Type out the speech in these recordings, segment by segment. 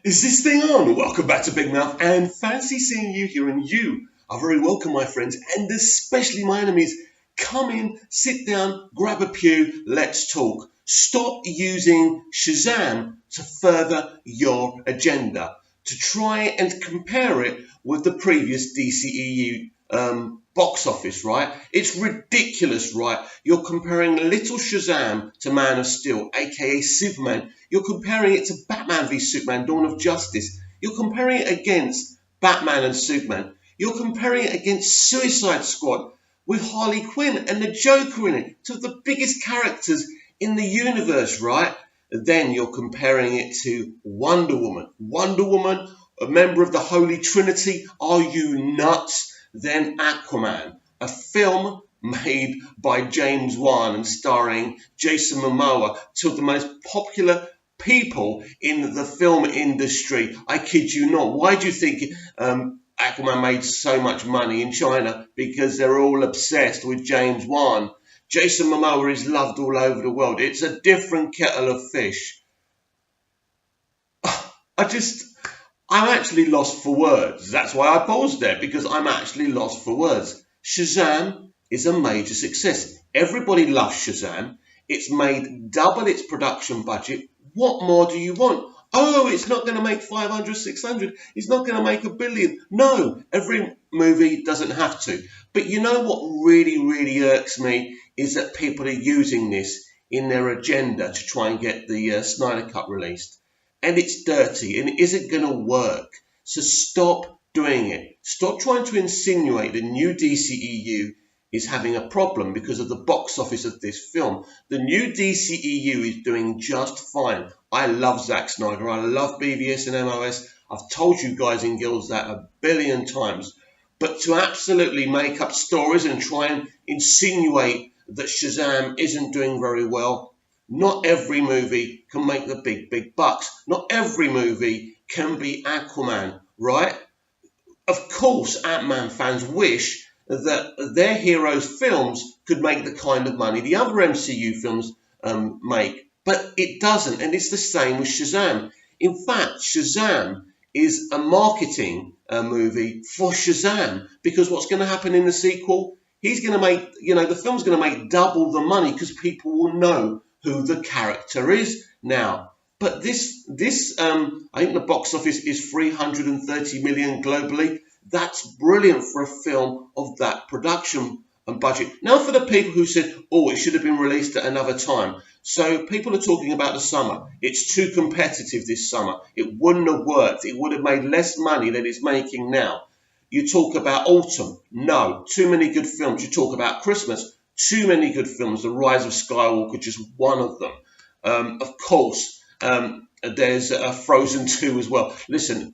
Is this thing on? Welcome back to Big Mouth and fancy seeing you here, and you are very welcome, my friends, and especially my enemies. Come in, sit down, grab a pew, let's talk. Stop using Shazam to further your agenda, to try and compare it with the previous DCEU box office, right? It's ridiculous, right? You're comparing Little Shazam to Man of Steel, aka Superman. You're comparing it to Batman v Superman, Dawn of Justice. You're comparing it against Batman and Superman. You're comparing it against Suicide Squad with Harley Quinn and the Joker in it, two of the biggest characters in the universe, right? Then you're comparing it to Wonder Woman. Wonder Woman, a member of the Holy Trinity. Are you nuts? Then Aquaman, a film made by James Wan and starring Jason Momoa, two of the most popular people in the film industry. I kid you not. Why do you think Aquaman made so much money in China? Because they're all obsessed with James Wan. Jason Momoa is loved all over the world. It's a different kettle of fish. I'm actually lost for words. That's why I paused there, because I'm actually lost for words. Shazam is a major success. Everybody loves Shazam. It's made double its production budget. What more do you want? Oh, it's not going to make 500, 600. It's not going to make 1 billion. No, every movie doesn't have to. But you know what really, really irks me is that people are using this in their agenda to try and get the Snyder Cut released. And it's dirty and it isn't going to work. So stop doing it. Stop trying to insinuate the new DCEU is having a problem because of the box office of this film. The new DCEU is doing just fine. I love Zack Snyder. I love BVS and MOS. I've told you guys in Guilds that 1 billion times. But to absolutely make up stories and try and insinuate that Shazam isn't doing very well, not every movie can make the big bucks. Not every movie can be Aquaman, right? Of course, Ant-Man fans wish that their heroes' films could make the kind of money the other MCU films make. But it doesn't, and it's the same with Shazam. In fact, Shazam is a marketing movie for Shazam, because what's going to happen in the sequel? He's going to make, the film's going to make double the money because people will know who the character is now. But this I think the box office is 330 million globally. That's brilliant for a film of that production and budget. Now for the people who said, oh, it should have been released at another time. So people are talking about the summer. It's too competitive this summer. It wouldn't have worked. It would have made less money than it's making now. You talk about autumn. No, too many good films. You talk about Christmas. Too many good films. The Rise of Skywalker, just one of them. Of course, there's Frozen 2 as well. Listen,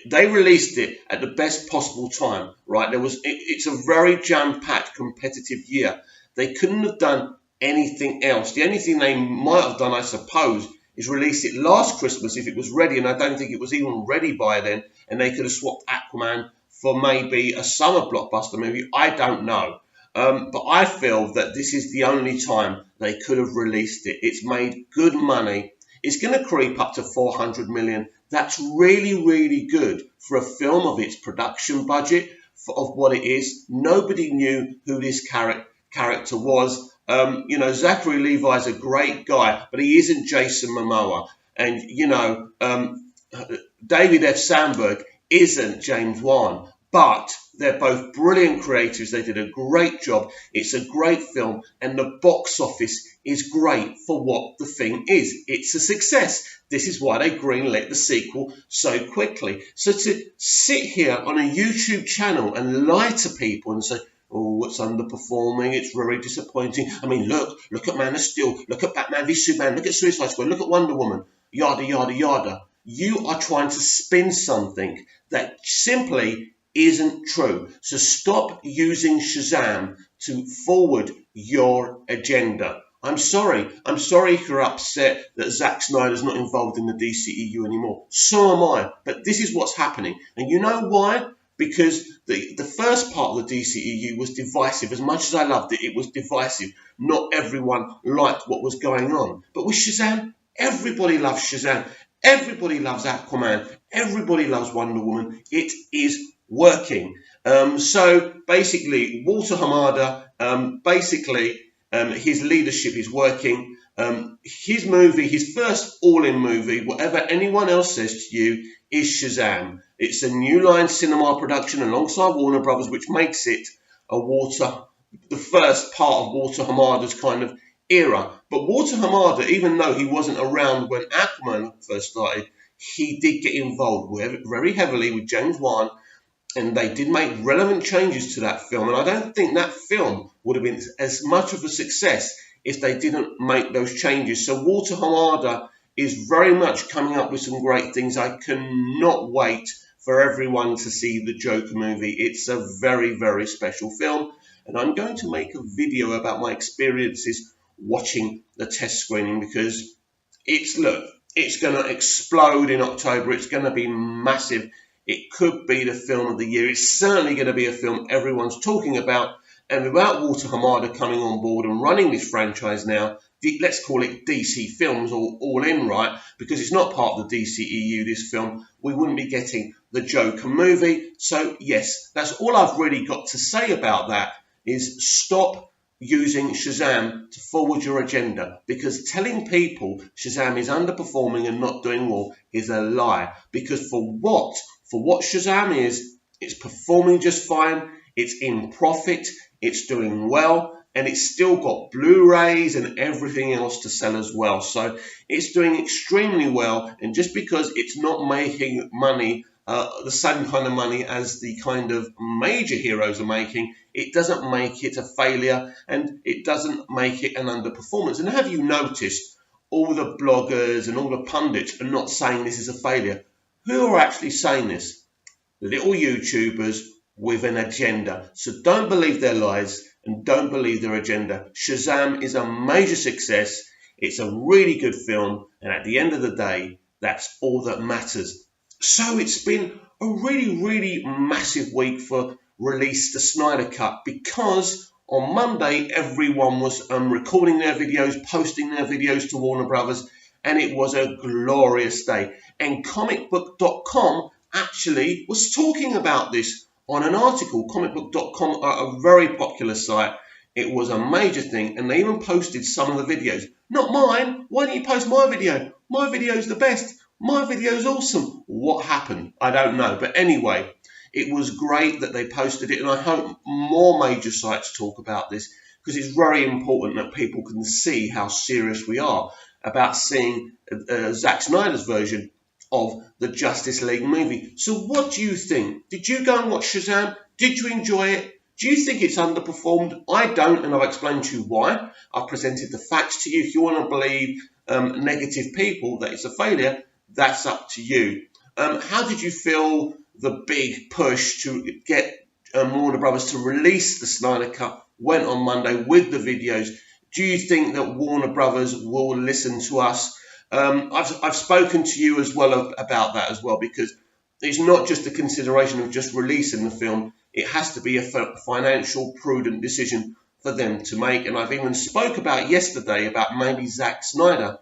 they released it at the best possible time, right? It's a very jam-packed, competitive year. They couldn't have done anything else. The only thing they might have done, I suppose, is release it last Christmas if it was ready, and I don't think it was even ready by then, and they could have swapped Aquaman for maybe a summer blockbuster movie. I don't know. But I feel that this is the only time they could have released it. It's made good money. It's going to creep up to 400 million. That's really, really good for a film of its production budget, of what it is. Nobody knew who this character was. Zachary Levi's a great guy, but he isn't Jason Momoa. And, David F. Sandberg isn't James Wan. But they're both brilliant creators. They did a great job. It's a great film, and the box office is great for what the thing is. It's a success. This is why they greenlit the sequel so quickly. So to sit here on a YouTube channel and lie to people and say, oh, it's underperforming, it's very disappointing. I mean, look at Man of Steel, look at Batman v Superman, look at Suicide Squad, look at Wonder Woman, yada, yada, yada. You are trying to spin something that simply isn't true. So stop using Shazam to forward your agenda. I'm sorry if you're upset that Zack Snyder's not involved in the DCEU anymore. So am I. But this is what's happening. And you know why? Because the first part of the DCEU was divisive. As much as I loved it, it was divisive. Not everyone liked what was going on. But with Shazam, everybody loves Shazam. Everybody loves Aquaman. Everybody loves Wonder Woman. It is working. So basically, Walter Hamada, his leadership is working. His movie, his first all-in movie, whatever anyone else says to you, is Shazam. It's a New Line Cinema production alongside Warner Brothers, which makes it the first part of Walter Hamada's kind of era. But Walter Hamada, even though he wasn't around when Aquaman first started, he did get involved very heavily with James Wan, and they did make relevant changes to that film. And I don't think that film would have been as much of a success if they didn't make those changes. So Walter Hamada is very much coming up with some great things. I cannot wait for everyone to see the Joker movie. It's a very, very special film. And I'm going to make a video about my experiences watching the test screening, because it's going to explode in October. It's going to be massive. It could be the film of the year. It's certainly going to be a film everyone's talking about. And without Walter Hamada coming on board and running this franchise now, let's call it DC Films all in, right? Because it's not part of the DCEU, this film. We wouldn't be getting the Joker movie. So yes, that's all I've really got to say about that, is stop using Shazam to forward your agenda, because telling people Shazam is underperforming and not doing well is a lie. Because for what Shazam is, it's performing just fine, it's in profit, it's doing well, and it's still got Blu-rays and everything else to sell as well. So it's doing extremely well, and just because it's not making money, the same kind of money as the kind of major heroes are making, it doesn't make it a failure, and it doesn't make it an underperformance. And have you noticed all the bloggers and all the pundits are not saying this is a failure? Who are actually saying this? Little YouTubers with an agenda. So don't believe their lies and don't believe their agenda. Shazam is a major success. It's a really good film, and at the end of the day, that's all that matters. So it's been a really, really massive week for Release the Snyder Cut, because on Monday everyone was recording their videos, posting their videos to Warner Brothers, and it was a glorious day. And comicbook.com actually was talking about this on an article. Comicbook.com are a very popular site. It was a major thing, and they even posted some of the videos. Not mine. Why don't you post my video? My video's the best. My video's awesome. What happened? I don't know. But anyway, it was great that they posted it, and I hope more major sites talk about this, because it's very important that people can see how serious we are about seeing Zack Snyder's version of the Justice League movie. So what do you think? Did you go and watch Shazam? Did you enjoy it? Do you think it's underperformed? I don't, and I've explained to you why. I've presented the facts to you. If you want to believe negative people that it's a failure, that's up to you. How did you feel the big push to get Warner Brothers to release the Snyder Cut went on Monday with the videos? Do you think that Warner Brothers will listen to us? I've spoken to you as well about that as well, because it's not just a consideration of just releasing the film. It has to be a financial, prudent decision for them to make. And I've even spoke about yesterday about maybe Zack Snyder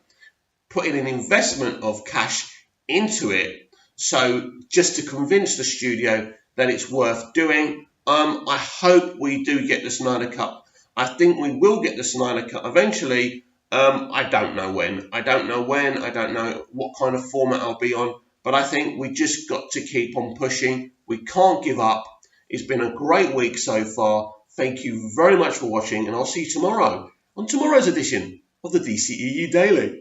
putting an investment of cash into it, so just to convince the studio that it's worth doing. I hope we do get the Snyder Cut. I think we will get the Snyder Cut eventually. I don't know when. I don't know what kind of format I'll be on, but I think we just got to keep on pushing. We can't give up. It's been a great week so far. Thank you very much for watching, and I'll see you tomorrow on tomorrow's edition of the DCEU Daily.